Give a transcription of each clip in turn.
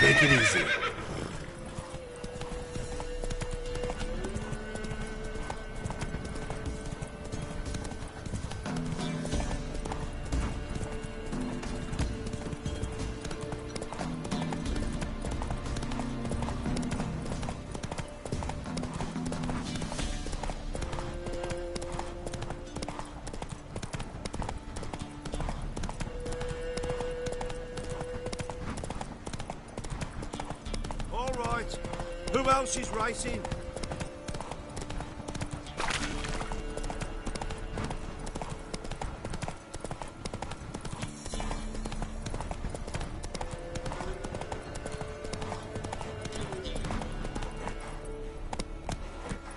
Take it easy. Who else is racing?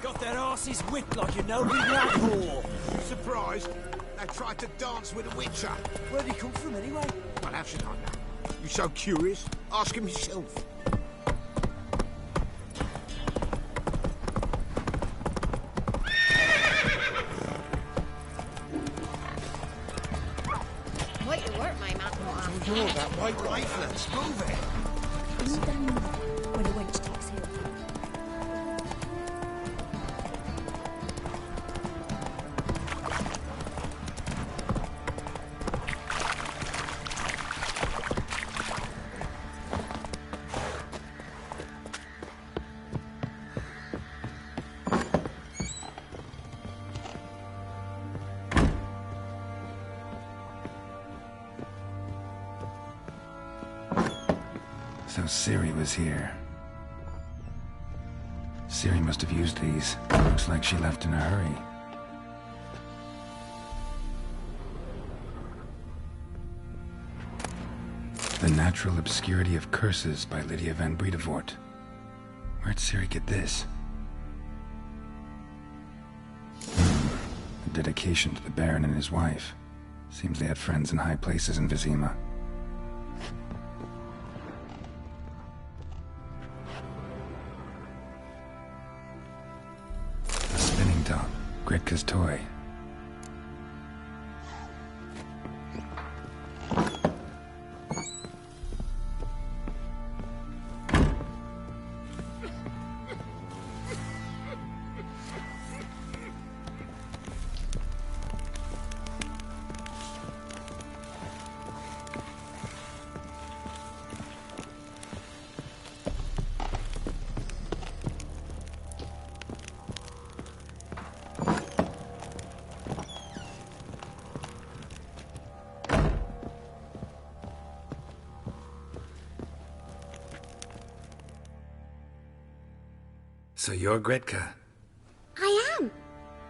Got their asses whipped like you know we black whore. Surprised? They tried to dance with a witcher. Where'd he come from anyway? Well, how should I know? You so curious? Ask him yourself. You're that white riflet. Move it. When a wench takes ill. So Ciri was here. Ciri must have used these. Looks like she left in a hurry. The Natural Obscurity of Curses by Lydia van Bredevoort. Where'd Ciri get this? A dedication to the Baron and his wife. Seems they had friends in high places in Vizima. Gretka's toy. So you're Gretka? I am.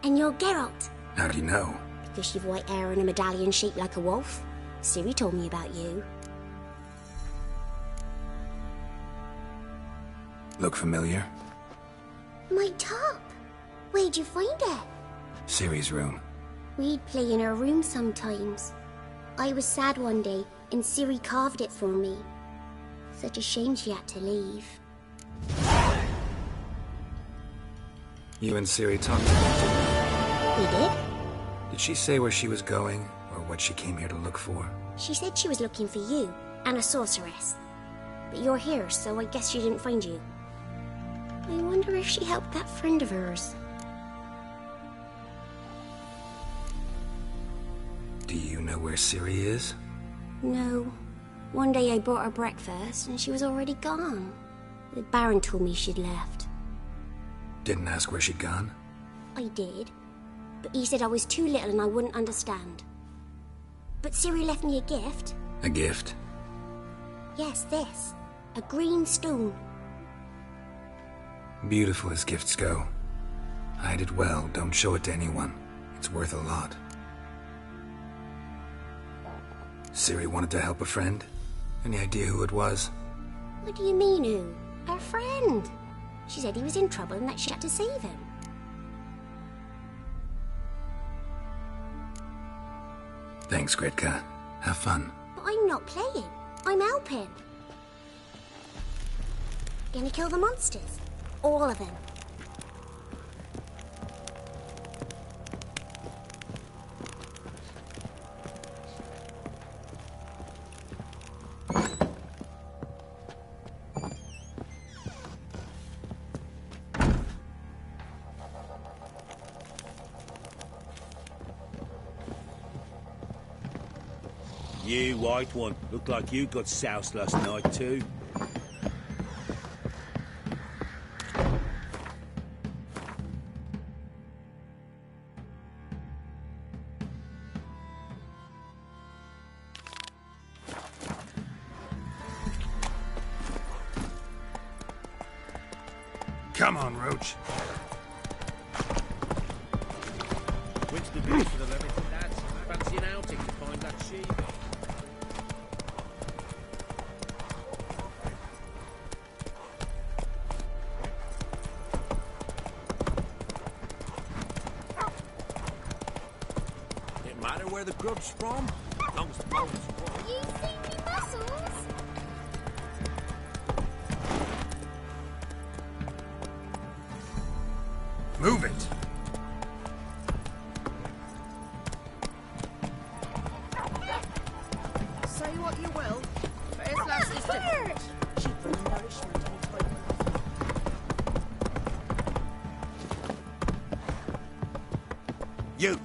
And you're Geralt. How do you know? Because you've white hair and a medallion shaped like a wolf. Ciri told me about you. Look familiar? My top. Where'd you find it? Ciri's room. We'd play in her room sometimes. I was sad one day, and Ciri carved it for me. Such a shame she had to leave. You and Ciri talked about We did? it. Did she say where she was going, or what she came here to look for? She said she was looking for you and a sorceress. But you're here, so I guess she didn't find you. I wonder if she helped that friend of hers. Do you know where Ciri is? No. One day I brought her breakfast and she was already gone. The Baron told me she'd left. Didn't ask where she'd gone? I did. But he said I was too little and I wouldn't understand. But Ciri left me a gift. A gift? Yes, this. A green stone. Beautiful as gifts go. Hide it well, don't show it to anyone. It's worth a lot. Ciri wanted to help a friend? Any idea who it was? What do you mean, who? Her friend. She said he was in trouble and that she had to save him. Thanks, Gretka. Have fun. But I'm not playing. I'm helping. Gonna kill the monsters. All of them. You white one. Looked like you got soused last night too. Come on, Roach. When's the news for the everything, lads? Fancy an outing to find that sheep? It matter where the grub's from? As long as the boat's full. You see me muscles? Move it. Say what you will. First lass is different. Cheap for nourishment and toil. You!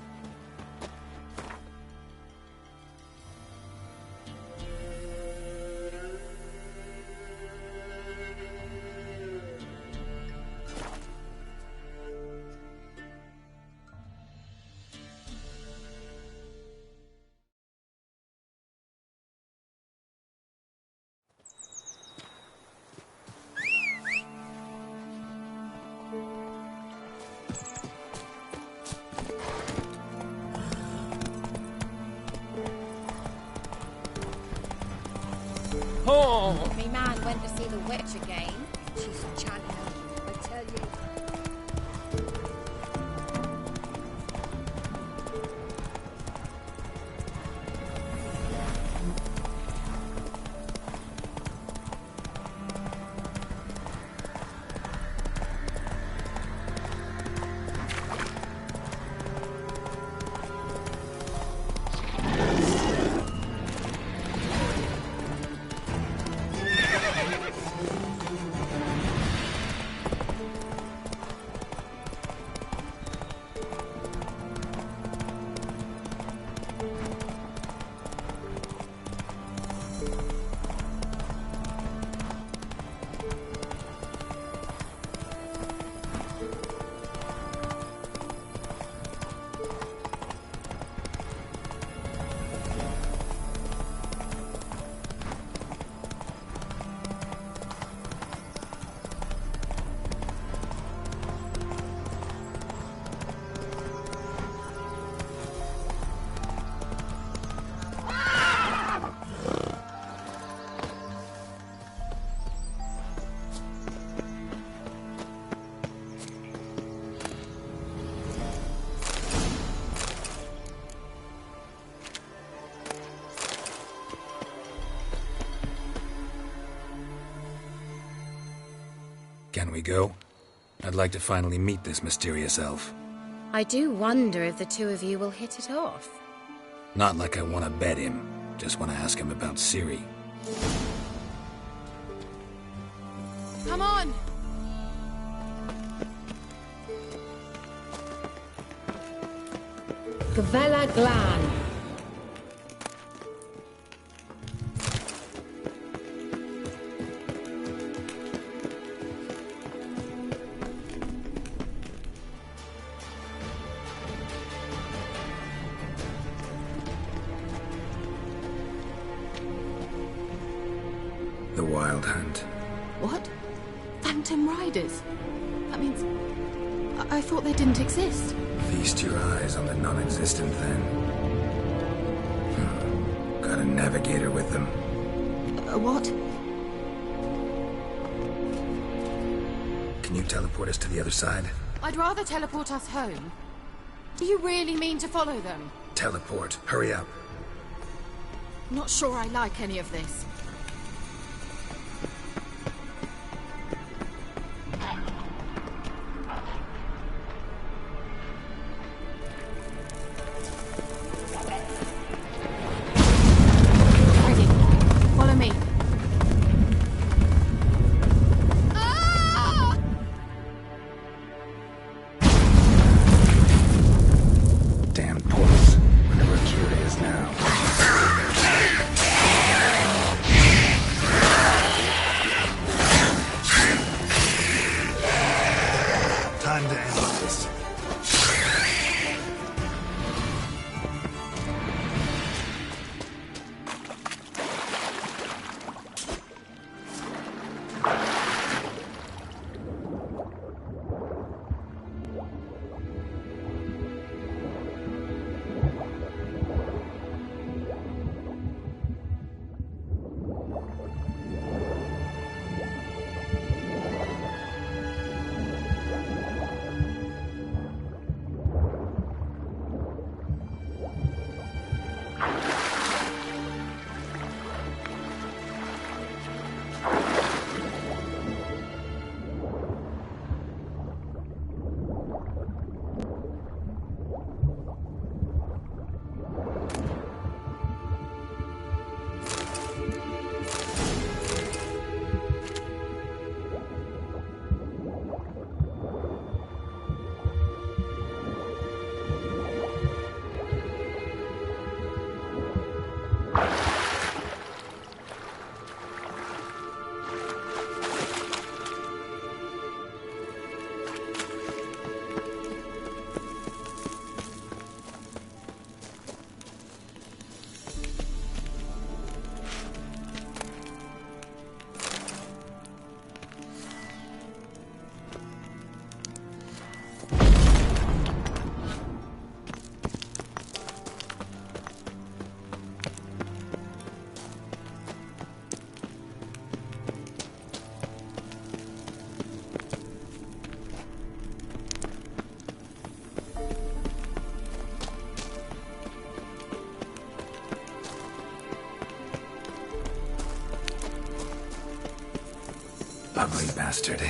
Me man went to see the witch again. She's chatting, I tell you. Can we go? I'd like to finally meet this mysterious elf. I do wonder if the two of you will hit it off. Not like I want to bet him. Just want to ask him about Ciri. Come on! Gavella Glan. The Wild Hunt. What? Phantom Riders? That means... I thought they didn't exist. Feast your eyes on the non-existent then. Got a navigator with them. What? Can you teleport us to the other side? I'd rather teleport us home. Do you really mean to follow them? Teleport. Hurry up. Not sure I like any of this. Ready. Follow me. Damn portals. Wonder where Kira is now. Time to end this. Ugly bastard.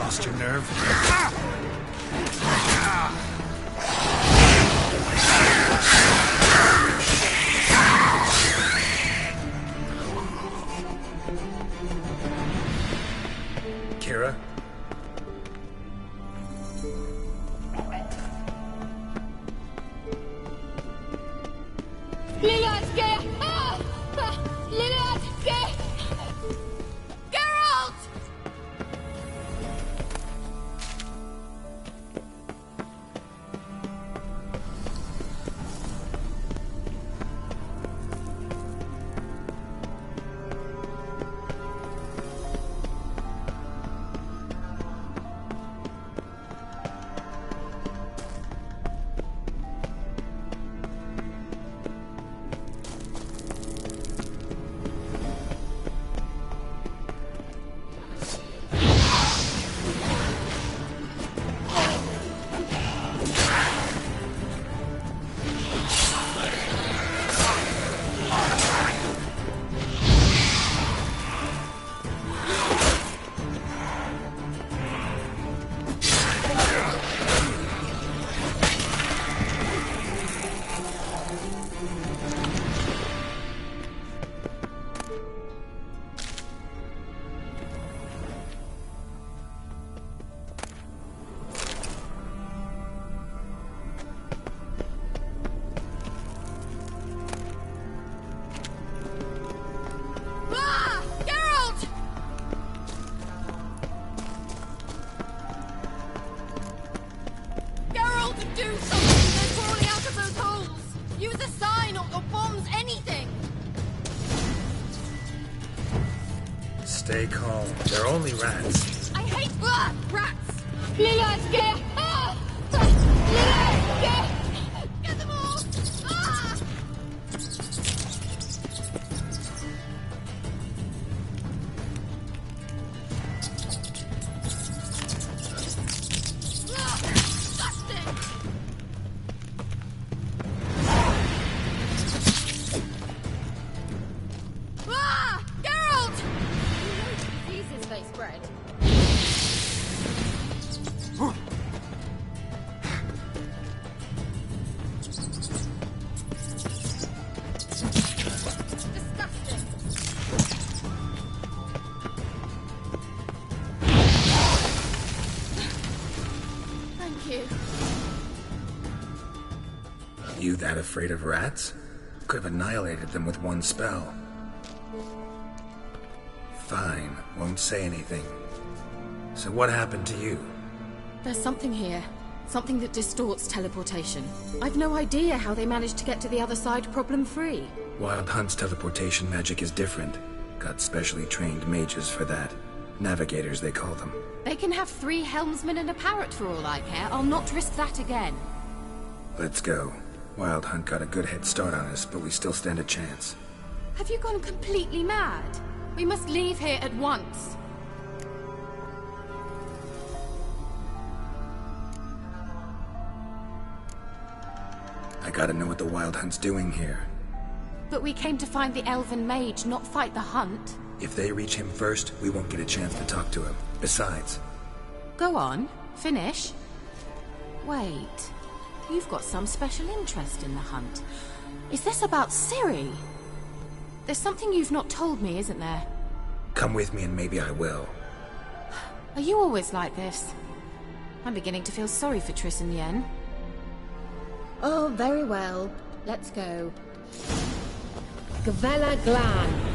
Lost your nerve? Kira? Stay calm. They're only rats. I hate rats! Get them all! Disgusting! Geralt! Diseases they spread. Disgusting. Thank you. You that afraid of rats? Could have annihilated them with one spell. Fine, won't say anything. So what happened to you? There's something here. Something that distorts teleportation. I've no idea how they managed to get to the other side problem-free. Wild Hunt's teleportation magic is different. Got specially trained mages for that. Navigators, they call them. They can have 3 helmsmen and a parrot for all I care. I'll not risk that again. Let's go. Wild Hunt got a good head start on us, but we still stand a chance. Have you gone completely mad? We must leave here at once. I gotta know what the Wild Hunt's doing here. But we came to find the Elven Mage, not fight the Hunt. If they reach him first, we won't get a chance to talk to him. Besides... Go on. Finish. Wait. You've got some special interest in the Hunt. Is this about Ciri? There's something you've not told me, isn't there? Come with me and maybe I will. Are you always like this? I'm beginning to feel sorry for Triss and Yen. Oh, very well. Let's go. Gavella Glan.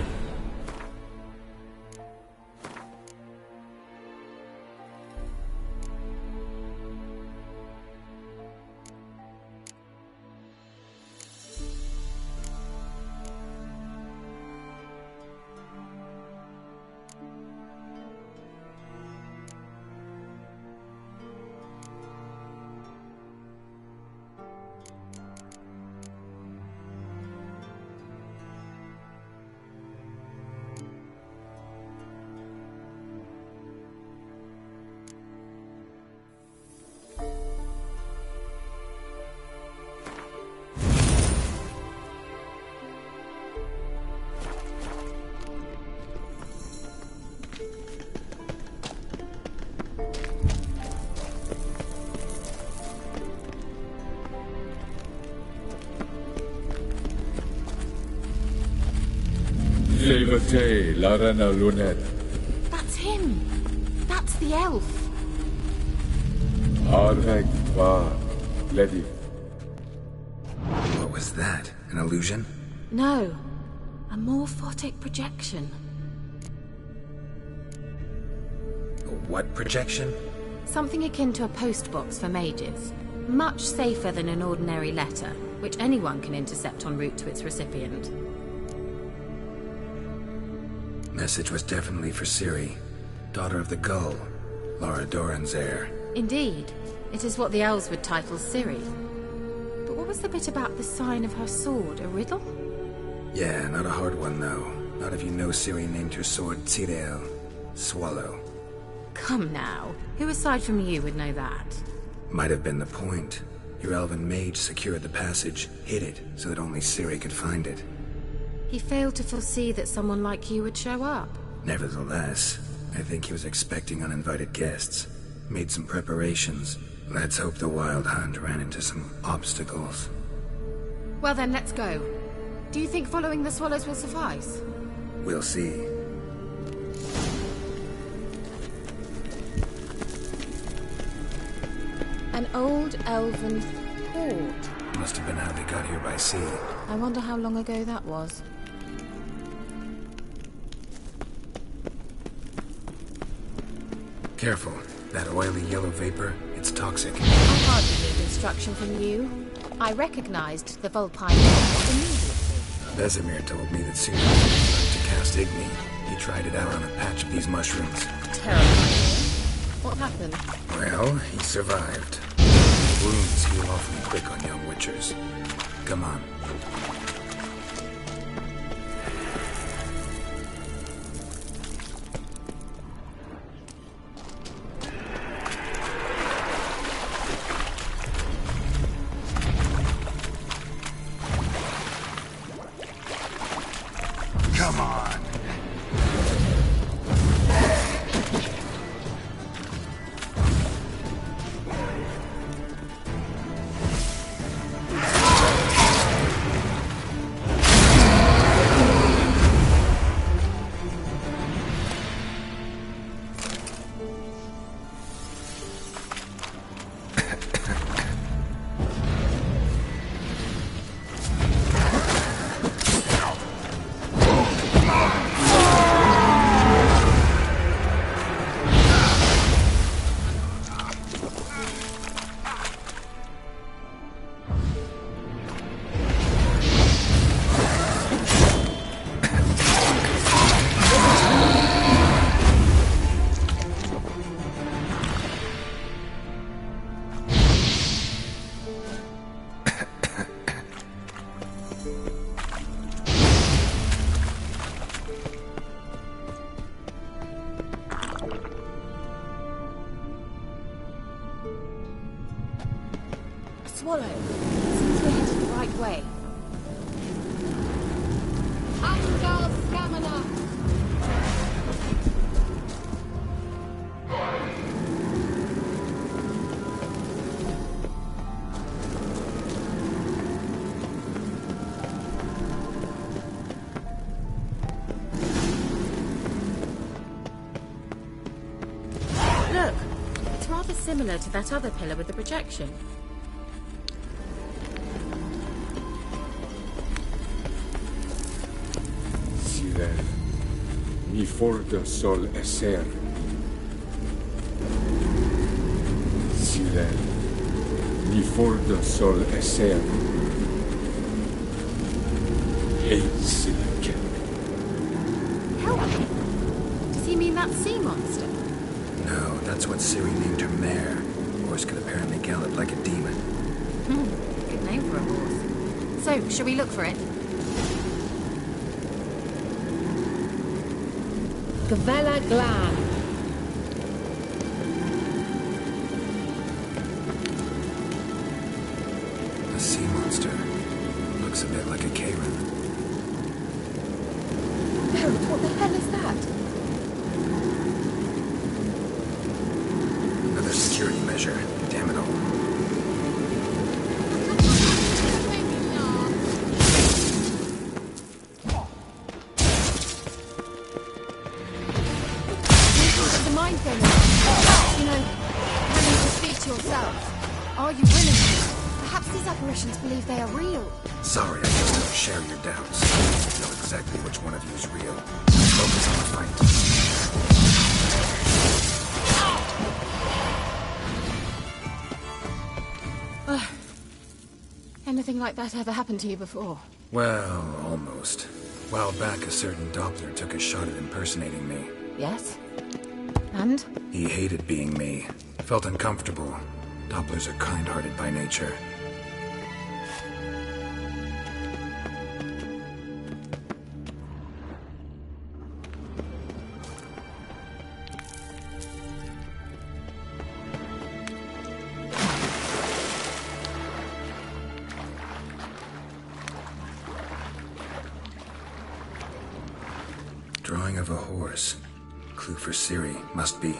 Levate, Larena Lunet. That's him. That's the elf. Arveg va, Lady. What was that? An illusion? No. A morphotic projection. What projection? Something akin to a postbox for mages. Much safer than an ordinary letter, which anyone can intercept en route to its recipient. Message was definitely for Ciri, daughter of the Gull, Lara Doran's heir. Indeed. It is what the elves would title Ciri. But what was the bit about the sign of her sword? A riddle? Yeah, not a hard one though. Not if you know Ciri named her sword Tirael, Swallow. Come now. Who aside from you would know that? Might have been the point. Your elven mage secured the passage, hid it, so that only Ciri could find it. He failed to foresee that someone like you would show up. Nevertheless, I think he was expecting uninvited guests. Made some preparations. Let's hope the Wild Hunt ran into some obstacles. Well then, let's go. Do you think following the swallows will suffice? We'll see. An old elven port. Must have been how they got here by sea. I wonder how long ago that was. Careful. That oily yellow vapor, it's toxic. I hardly need instruction from you. I recognized the Vulpine immediately. Vesemir told me that soon after he learned to cast Igni, he tried it out on a patch of these mushrooms. Terrifying. What happened? Well, he survived. Wounds heal awfully quick on young witchers. Come on. Come on. Swallow. Seems we're headed the right way. Angal Stamina! Look! It's rather similar to that other pillar with the projection. Mi forda sol esser. Silel. Mi forda sol esser. Hey, Silke. Help me! Does he mean that sea monster? No, that's what Ciri named her mare. Horse could apparently gallop like a demon. Good name for a horse. So, shall we look for it? Gavella Glan. A sea monster. Looks a bit like a Karen. Harold, what the hell is that? Another security measure. Damn it all. going on? You know, can you just speak to yourselves? Are you willing to? Perhaps these apparitions believe they are real. Sorry, I just don't share your doubts. I know exactly which one of you is real. Focus on the fight. Anything like that ever happened to you before? Well, almost. While back, a certain Doppler took a shot at impersonating me. Yes? And? He hated being me. Felt uncomfortable. Dopplers are kind-hearted by nature. Drawing of a horse. Clue for Ciri, must be.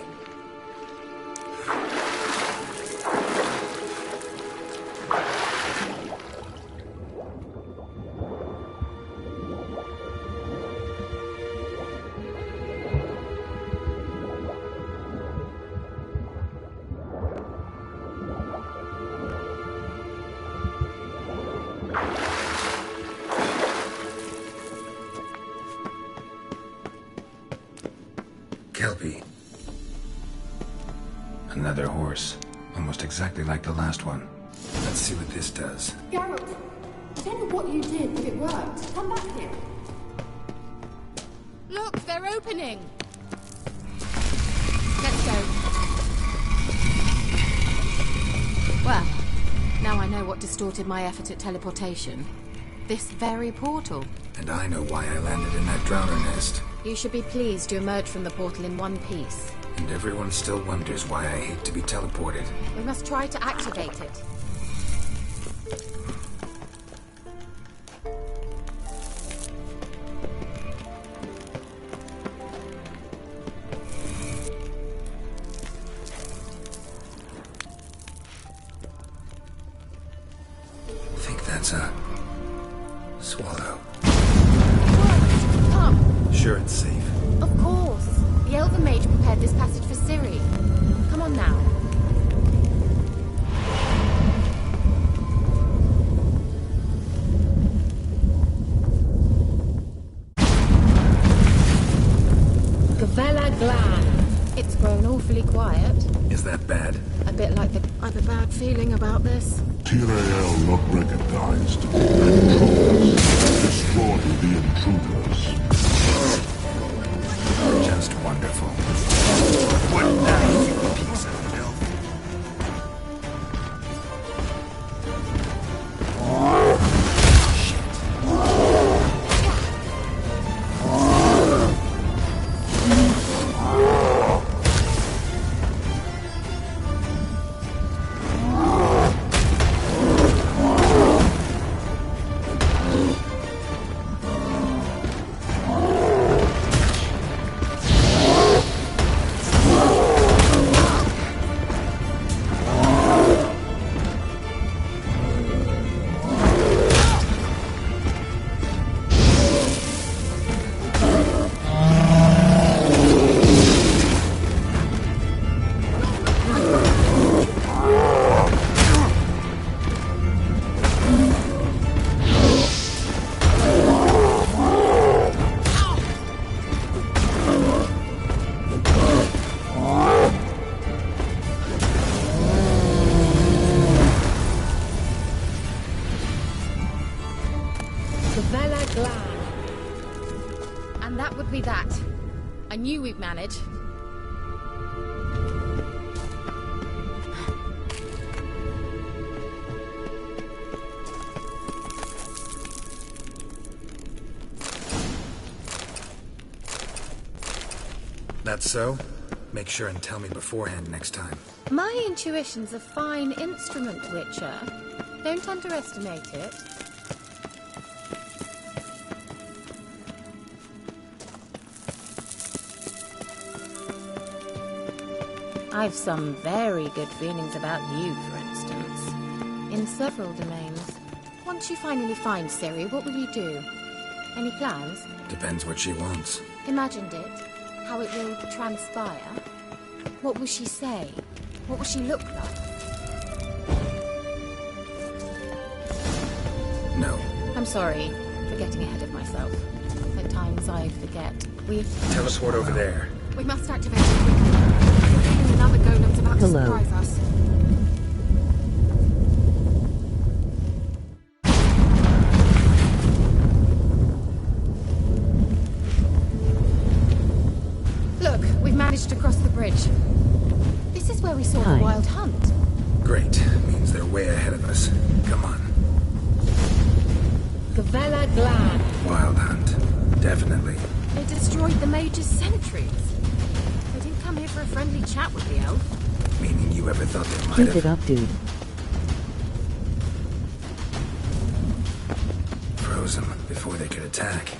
Kelpie. Another horse. Almost exactly like the last one. Let's see what this does. Geralt, I don't know what you did, but it worked. Come back here. Look, they're opening. Let's go. Well, now I know what distorted my effort at teleportation. This very portal. And I know why I landed in that drowner nest. You should be pleased you emerged from the portal in one piece. And everyone still wonders why I hate to be teleported. We must try to activate it. I think that's a... swallow. Come. Sure it's safe. Of course. The Elven Mage prepared this passage for Ciri. Come on now. Gavella Glan. It's grown awfully quiet. Is that bad? A bit like I've a bad feeling about this. Tyrael not recognized. Intruders. Destroy the intruders. Just wonderful. What now, you piece of filth? Gavella Glan. And that would be that. I knew we'd manage. That's so? Make sure and tell me beforehand next time. My intuition's a fine instrument, Witcher. Don't underestimate it. I've some very good feelings about you, for instance. In several domains. Once you finally find Ciri, what will you do? Any plans? Depends what she wants. Imagined it? How it will transpire? What will she say? What will she look like? No. I'm sorry for getting ahead of myself. At times I forget. Teleport over there. We must activate it quickly. The thing and another golem's about to surprise us. Look, we've managed to cross the bridge. This is where we saw the wild hunt. Great. Means they're way ahead of us. Come on. Gavella Glan. Wild hunt. Definitely. They destroyed the Mage's sentries. They didn't come here for a friendly chat with the elf. Meaning you ever thought they might Keep have... it up, dude. Froze them before they could attack.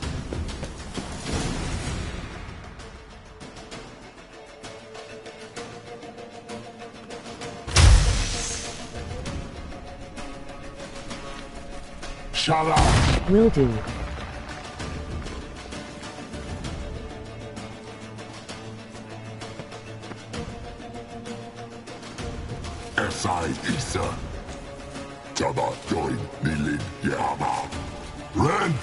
Shut up! Will do. Esai Isa. Tama join Nilin Yama. Ren!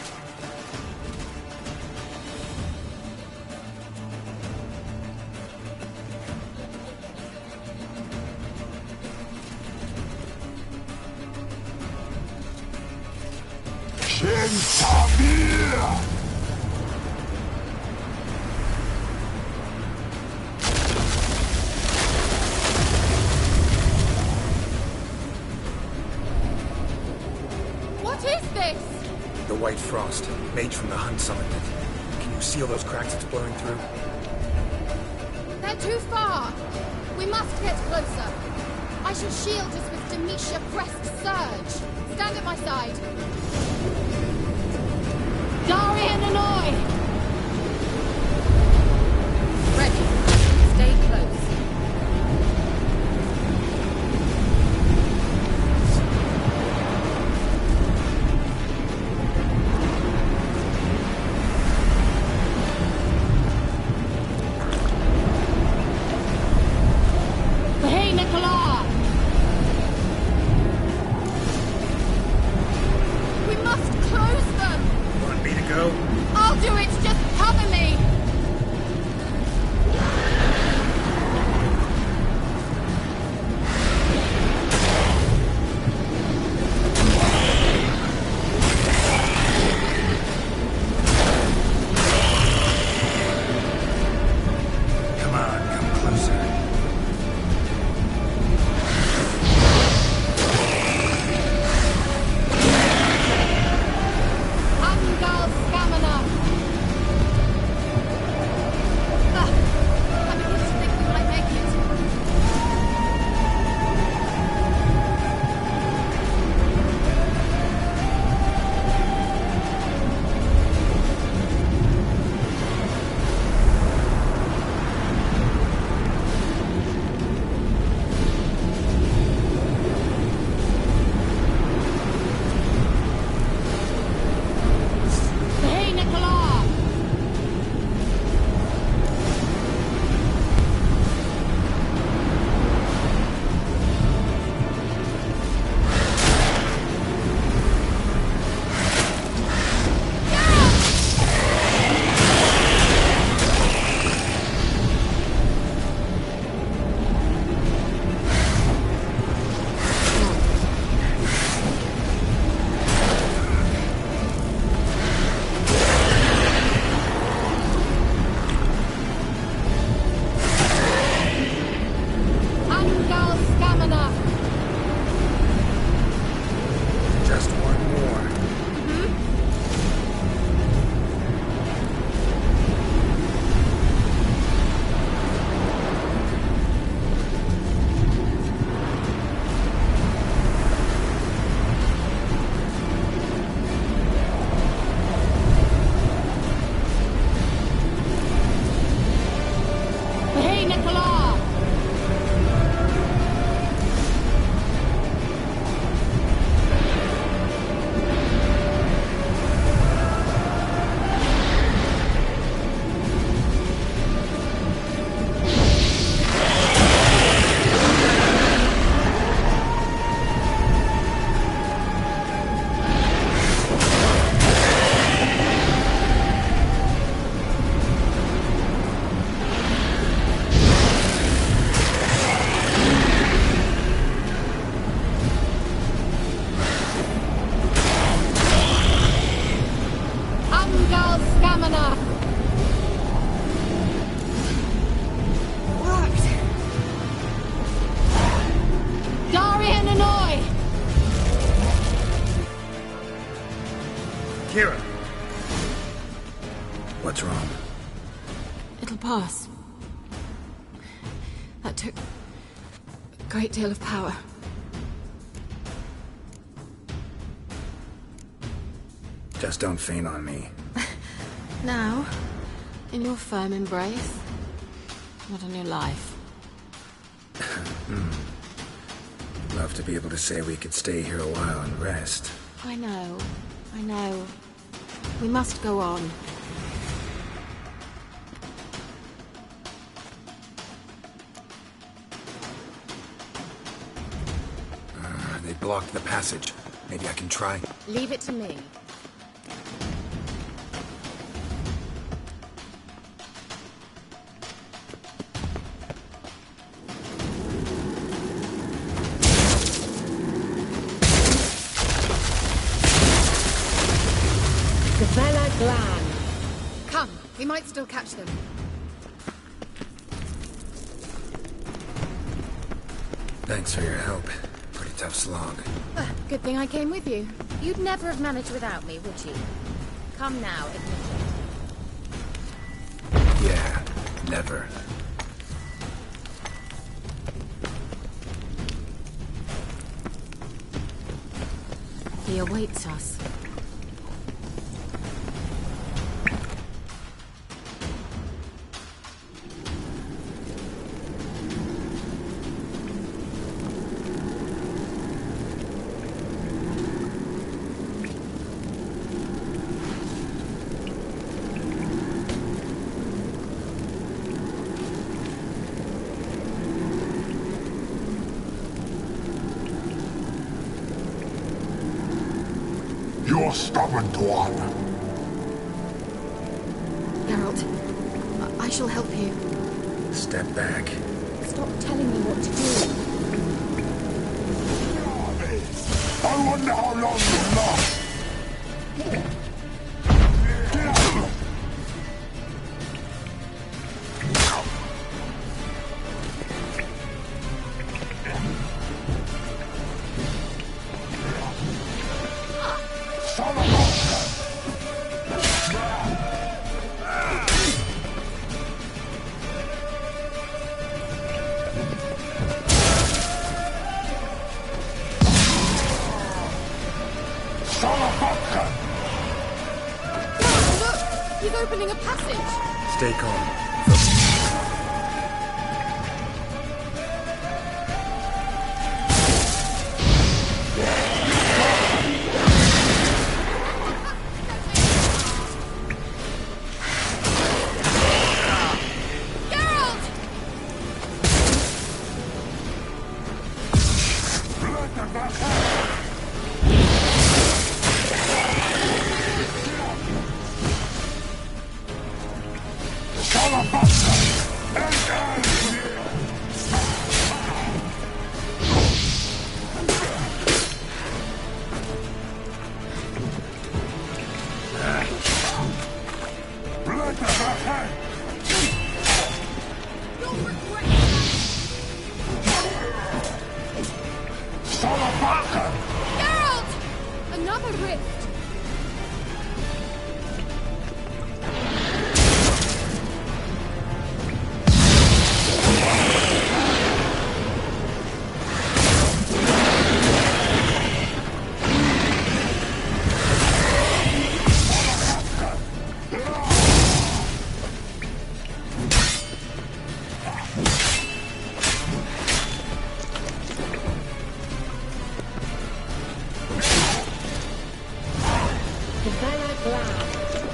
Shin Tamir! What is this? The White Frost. Mage from the Hunt summoned it. Can you seal those cracks it's blowing through? They're too far. We must get closer. I shall shield us with Demetia Crest Surge. Stand at my side. Darian Annoy! Ready. Stay close. Hey, Nicola! We must close them! Want me to go? I'll do it! Just cover me! pass. That took a great deal of power. Just don't faint on me. Now, in your firm embrace, what a new life. Love to be able to say we could stay here a while and rest. I know. We must go on. They blocked the passage. Maybe I can try. Leave it to me. Come, we might still catch them. Thanks for your help. Pretty tough slog. Good thing I came with you. You'd never have managed without me, would you? Come now, admit it. Yeah, never. He awaits us. You're stubborn, Tuan. Geralt, I shall help you. Step back. Stop telling me what to do. I wonder how long you'll last. He's opening a passage! Stay calm. Geralt! Another rift!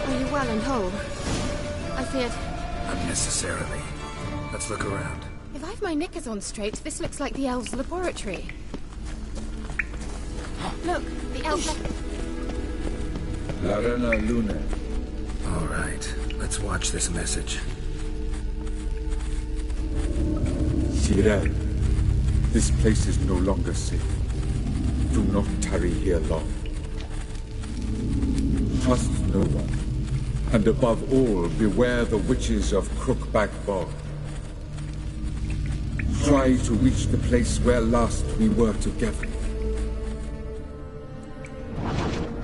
Are you well and whole? I feared... Unnecessarily. Let's look around. If I've my knickers on straight, this looks like the elves' laboratory. Look, the elf... Larena Luna. All right, let's watch this message. Tyrell, this place is no longer safe. Do not tarry here long. Trust no one. And above all, beware the witches of Crookback Bog. Try to reach the place where last we were together.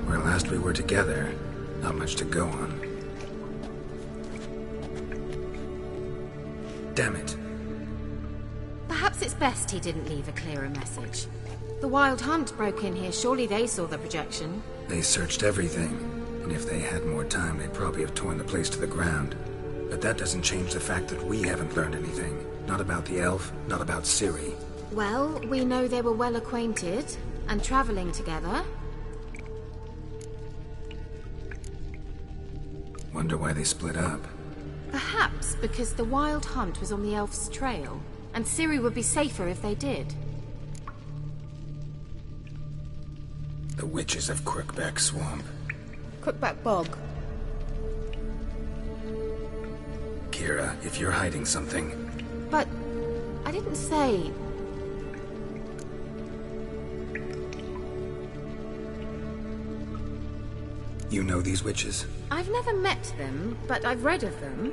Where last we were together, not much to go on. Damn it. Perhaps it's best he didn't leave a clearer message. The Wild Hunt broke in here. Surely they saw the projection. They searched everything, and if they had more time, they'd probably have torn the place to the ground. But that doesn't change the fact that we haven't learned anything. Not about the elf, not about Ciri. Well, we know they were well acquainted and traveling together. Wonder why they split up. Perhaps because the Wild Hunt was on the elf's trail, and Ciri would be safer if they did. The Witches of Crookback Swamp. Crookback Bog. Kira, if you're hiding something... But I didn't say... You know these witches? I've never met them, but I've read of them.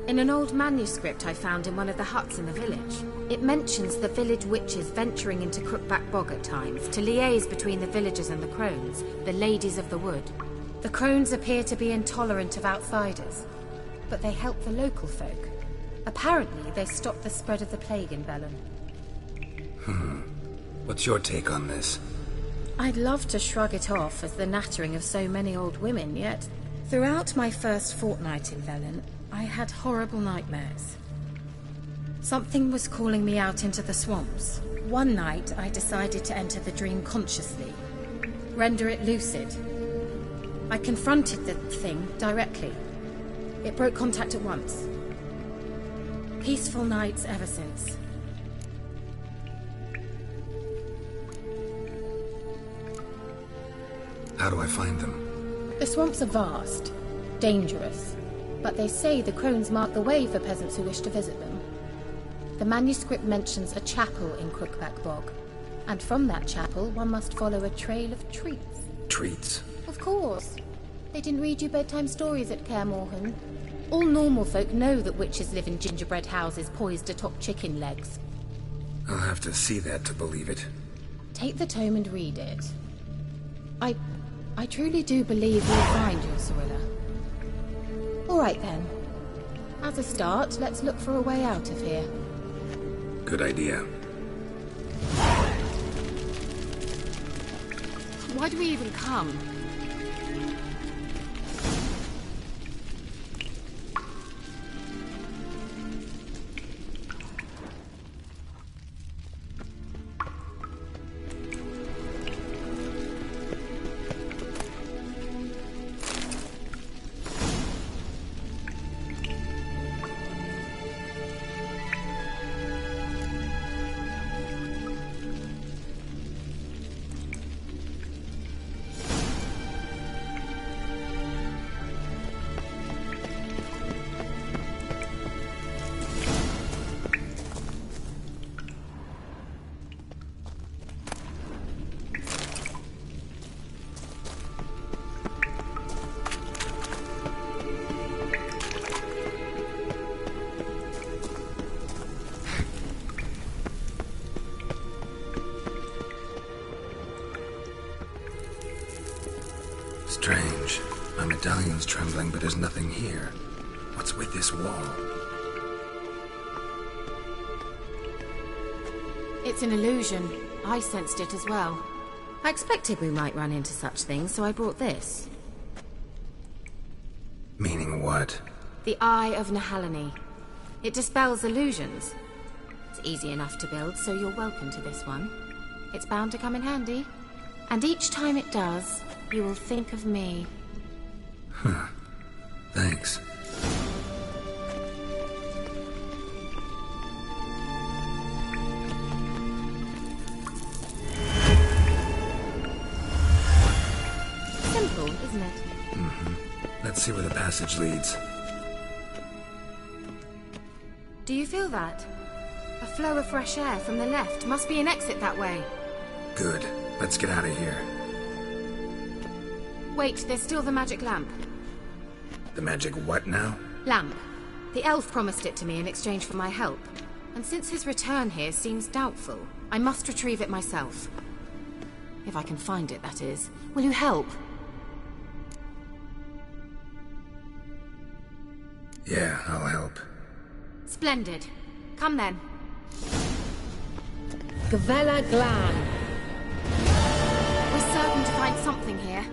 In an old manuscript I found in one of the huts in the village. It mentions the village witches venturing into Crookback Bog at times to liaise between the villagers and the crones, the ladies of the wood. The crones appear to be intolerant of outsiders, but they help the local folk. Apparently, they stopped the spread of the plague in Velen. What's your take on this? I'd love to shrug it off as the nattering of so many old women, yet throughout my first fortnight in Velen, I had horrible nightmares. Something was calling me out into the swamps. One night, I decided to enter the dream consciously, render it lucid. I confronted the thing directly. It broke contact at once. Peaceful nights ever since. How do I find them? The swamps are vast, dangerous, but they say the crones mark the way for peasants who wish to visit them. The manuscript mentions a chapel in Crookback Bog, and from that chapel one must follow a trail of treats. Treats? Of course. They didn't read you bedtime stories at Kaer Morhen. All normal folk know that witches live in gingerbread houses poised atop chicken legs. I'll have to see that to believe it. Take the tome and read it. I truly do believe you'll find your Cirilla. All right then. As a start, let's look for a way out of here. Good idea. Why do we even come? Strange. My medallion's trembling, but there's nothing here. What's with this wall? It's an illusion. I sensed it as well. I expected we might run into such things, so I brought this. Meaning what? The Eye of Nehaleni. It dispels illusions. It's easy enough to build, so you're welcome to this one. It's bound to come in handy. And each time it does, you will think of me. Huh. Thanks. Simple, isn't it? Mm-hmm. Let's see where the passage leads. Do you feel that? A flow of fresh air from the left. Must be an exit that way. Good. Let's get out of here. Wait, there's still the magic lamp. The magic what now? Lamp. The elf promised it to me in exchange for my help. And since his return here seems doubtful, I must retrieve it myself. If I can find it, that is. Will you help? Yeah, I'll help. Splendid. Come then. Gavella Glan. We're certain to find something here.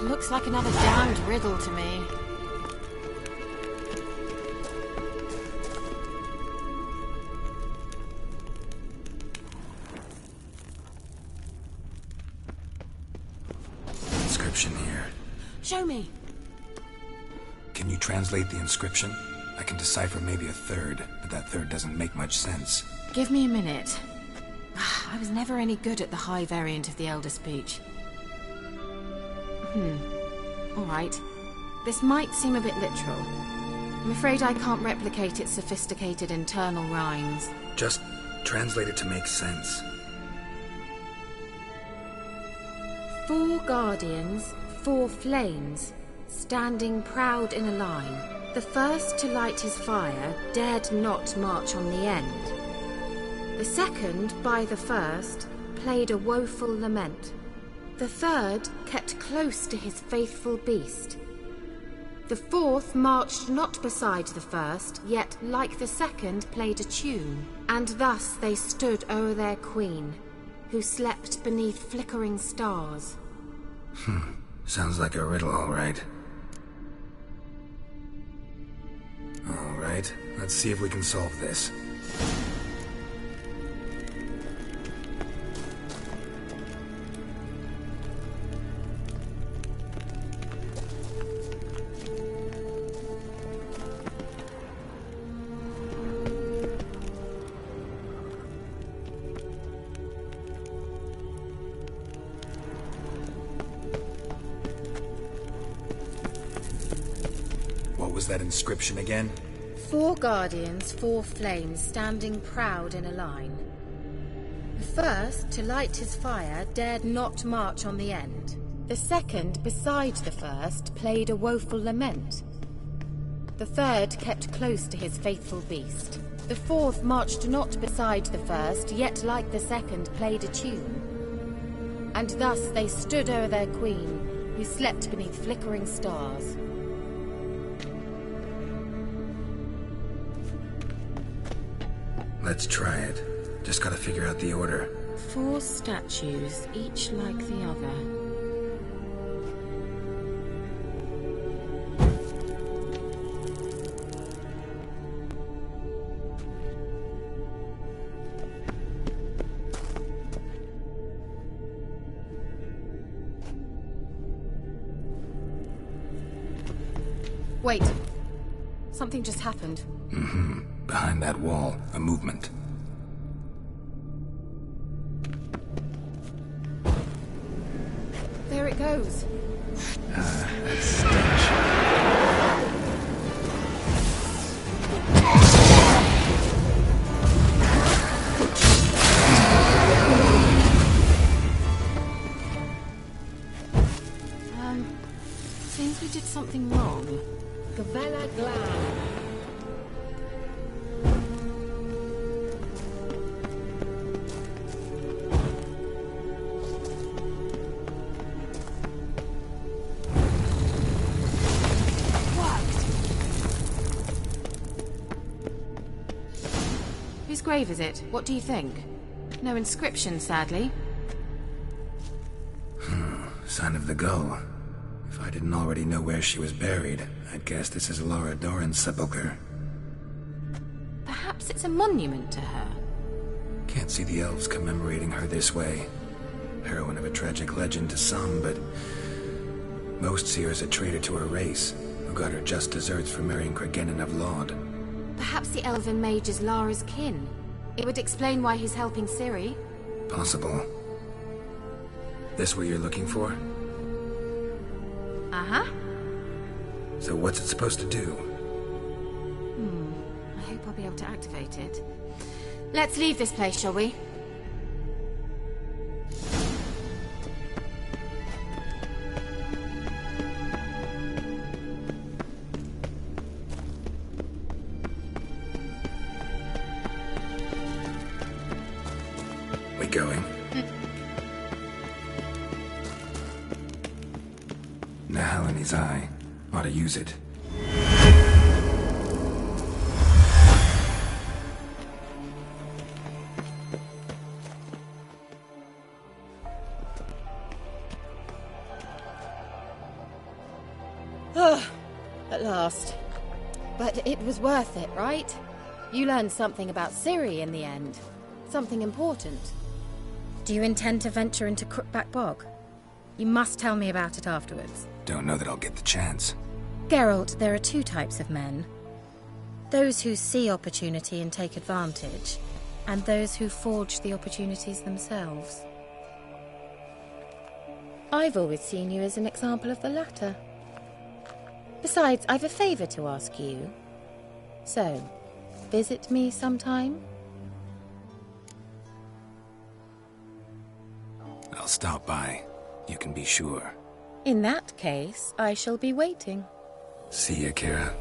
Looks like another damned riddle to me. Inscription here. Show me. Can you translate the inscription? I can decipher maybe a third, but that third doesn't make much sense. Give me a minute. I was never any good at the high variant of the Elder Speech. Alright. This might seem a bit literal. I'm afraid I can't replicate its sophisticated internal rhymes. Just translate it to make sense. 4 guardians, 4 flames, standing proud in a line. The first to light his fire dared not march on the end. The second, by the first, played a woeful lament. The third kept close to his faithful beast. The fourth marched not beside the first, yet like the second played a tune. And thus they stood o'er their queen, who slept beneath flickering stars. Sounds like a riddle, all right. All right, let's see if we can solve this. What was that inscription again? 4 guardians, 4 flames, standing proud in a line. The first, to light his fire, dared not march on the end. The second, beside the first, played a woeful lament. The third kept close to his faithful beast. The fourth marched not beside the first, yet like the second played a tune. And thus they stood o'er their queen, who slept beneath flickering stars. Let's try it. Just gotta figure out the order. 4 statues, each like the other. Wait. Something just happened. Behind that wall, a movement. There it goes. That's stench. Seems we did something wrong. Gavella Glan. Whose grave is it? What do you think? No inscription, sadly. Sign of the gull. If I didn't already know where she was buried, I'd guess this is Lara Dorren's sepulcher. Perhaps it's a monument to her. Can't see the elves commemorating her this way. Heroine of a tragic legend to some, but most see her as a traitor to her race, who got her just deserts for marrying Cregennan of Laud. Perhaps the elven mage is Lara's kin. It would explain why he's helping Ciri. Possible. This what you're looking for? Uh-huh. So what's it supposed to do? I hope I'll be able to activate it. Let's leave this place, shall we? We going? Nahalani's eye. Ought to use it. At last. But it was worth it, right? You learned something about Ciri in the end. Something important. Do you intend to venture into Crookback Bog? You must tell me about it afterwards. Don't know that I'll get the chance. Geralt, there are two types of men. Those who see opportunity and take advantage, and those who forge the opportunities themselves. I've always seen you as an example of the latter. Besides, I've a favor to ask you. So, visit me sometime? I'll stop by. You can be sure. In that case, I shall be waiting. See ya, Kira.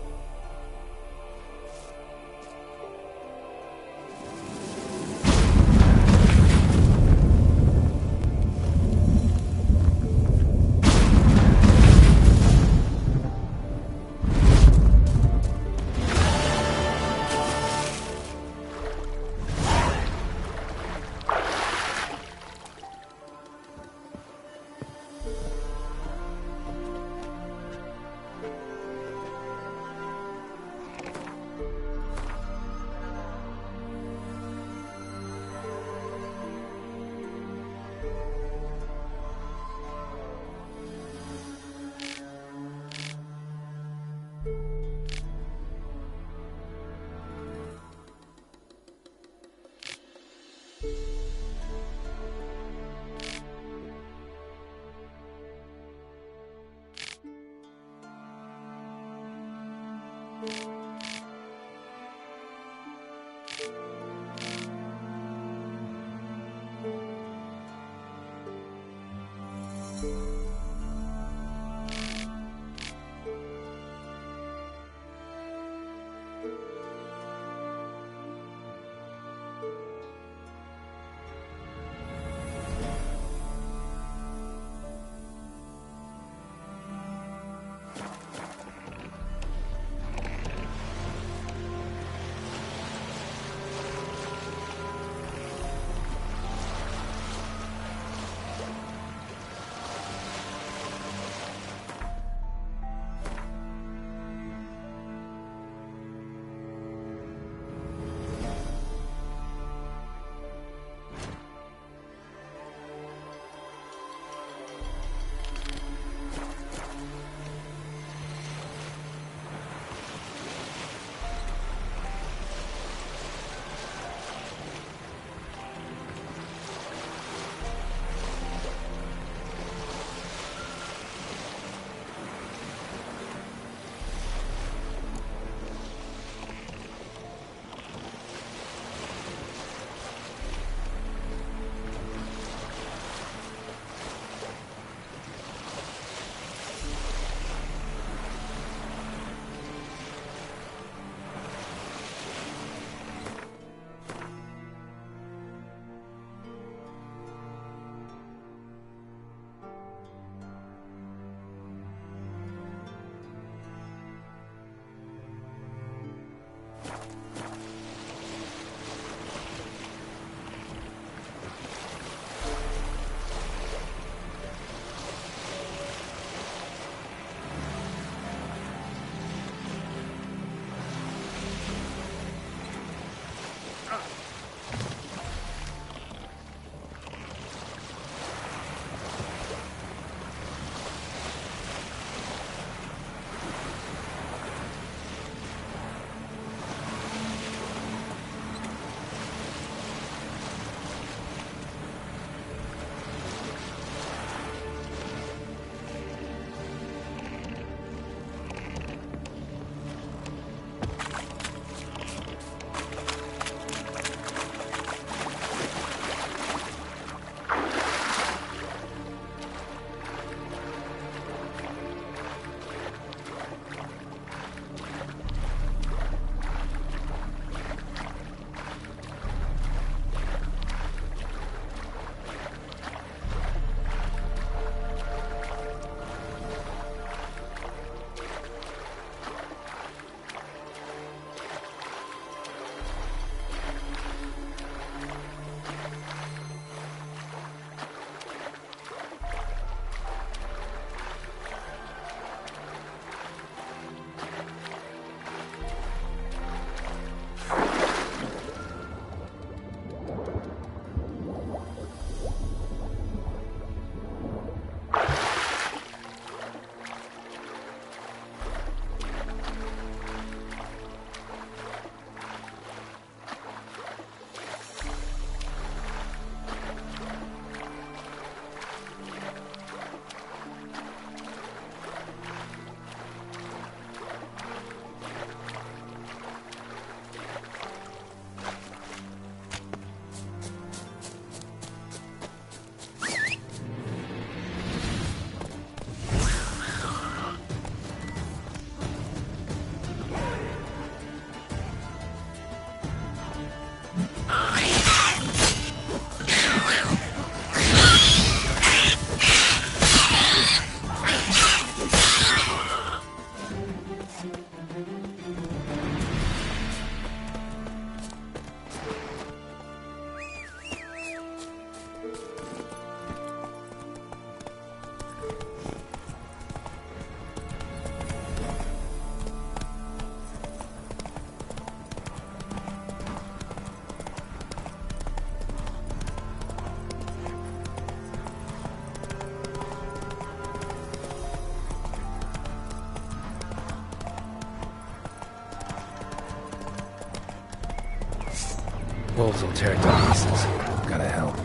Wolves will tear it to pieces. Gotta help.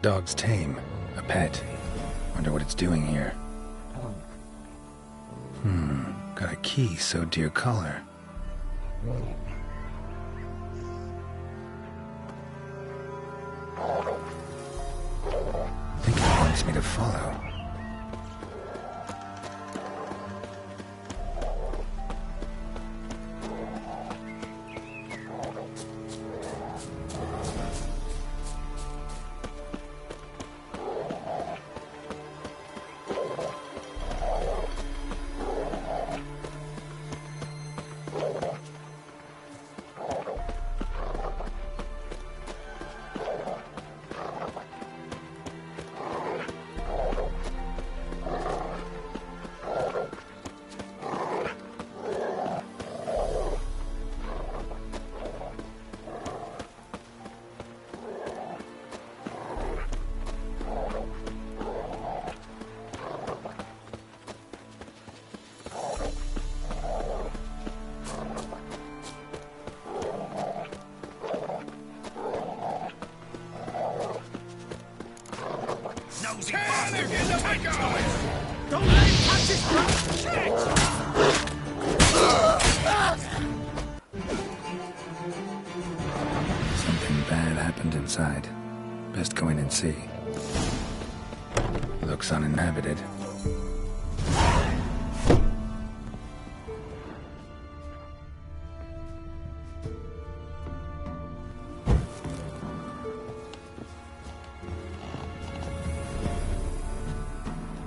Dog's tame. A pet. Wonder what it's doing here. Got a key sewed to your collar. I think it wants me to follow. Don't let him touch his throat! Shit! Something bad happened inside. Best go in and see. Looks uninhabited.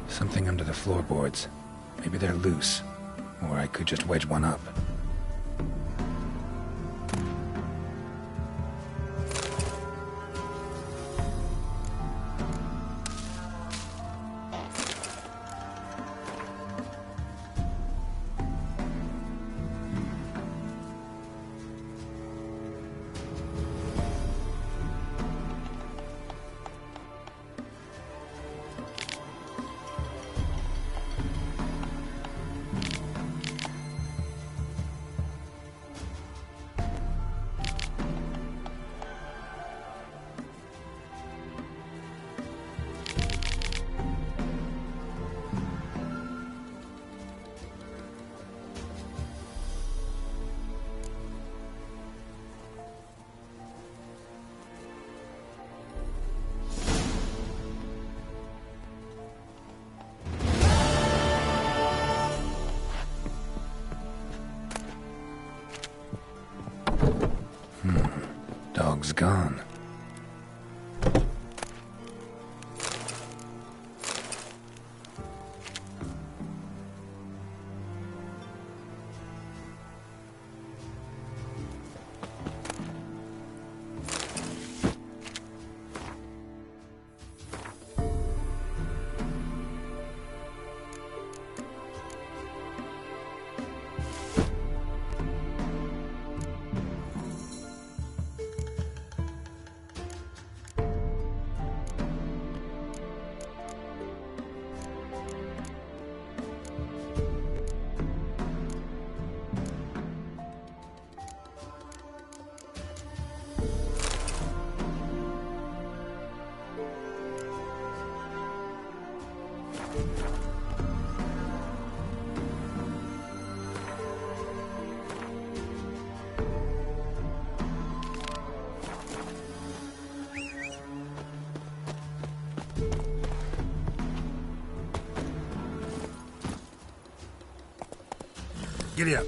Something under the floorboards. Maybe they're loose. Or I could just wedge one up. Dog's gone. Giddy up.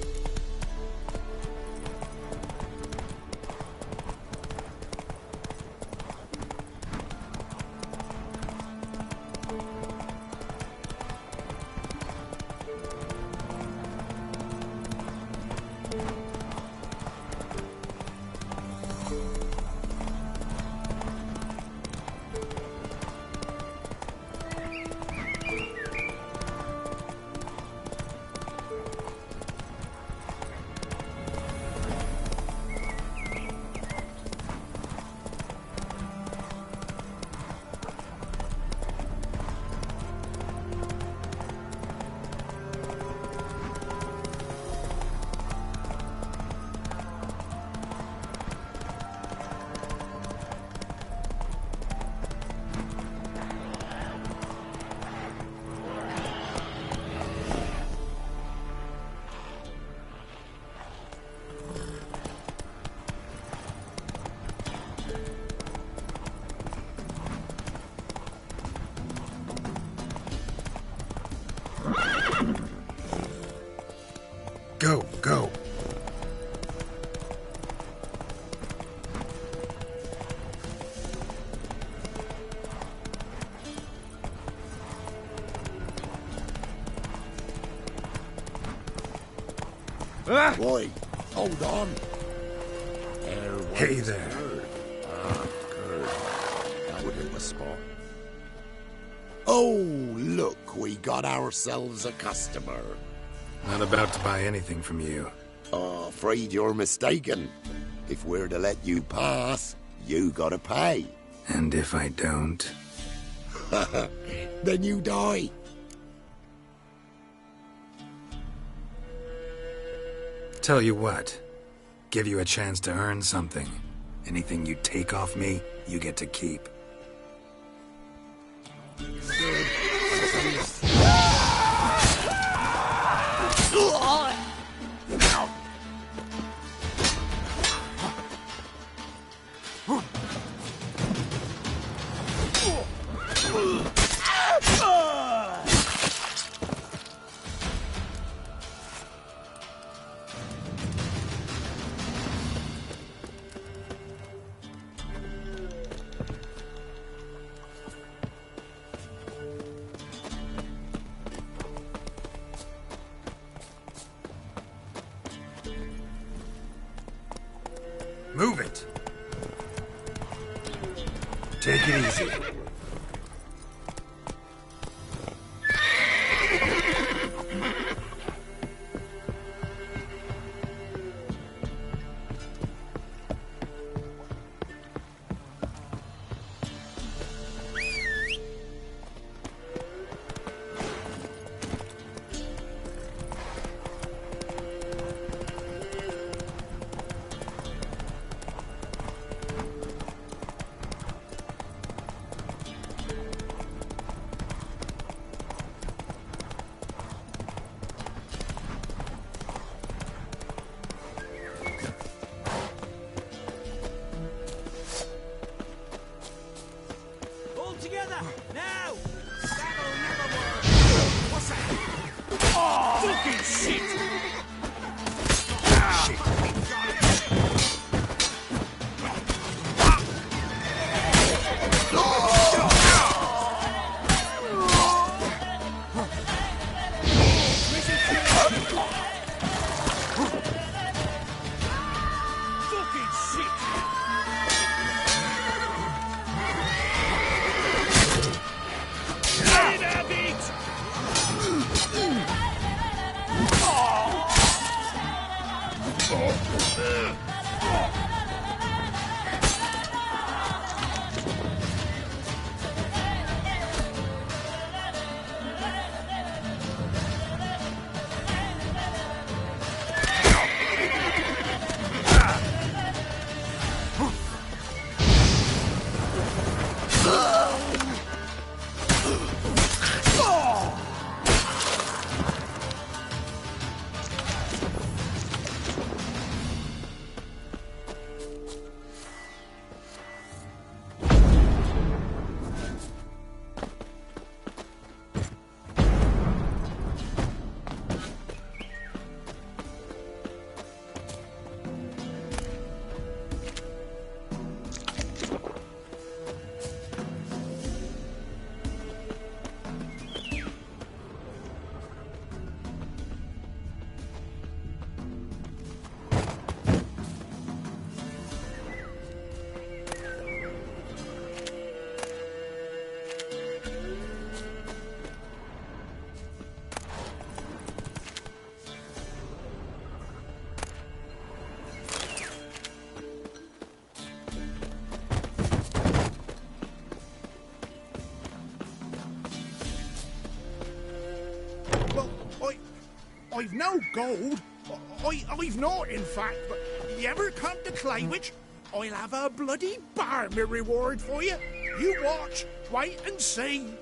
Wait, hold on. Hey there. Good. That would hit the spot. Oh, look, we got ourselves a customer. Not about to buy anything from you. Afraid you're mistaken. If we're to let you pass, you gotta pay. And if I don't? Then you die. Tell you what. Give you a chance to earn something. Anything you take off me, you get to keep. Move it! Take it easy. Together, now! That'll never work! What's that? Oh, fucking shit! I've no gold. I've not, in fact, but you ever come to Claywich, I'll have a bloody bar me reward for you. You watch, wait and see.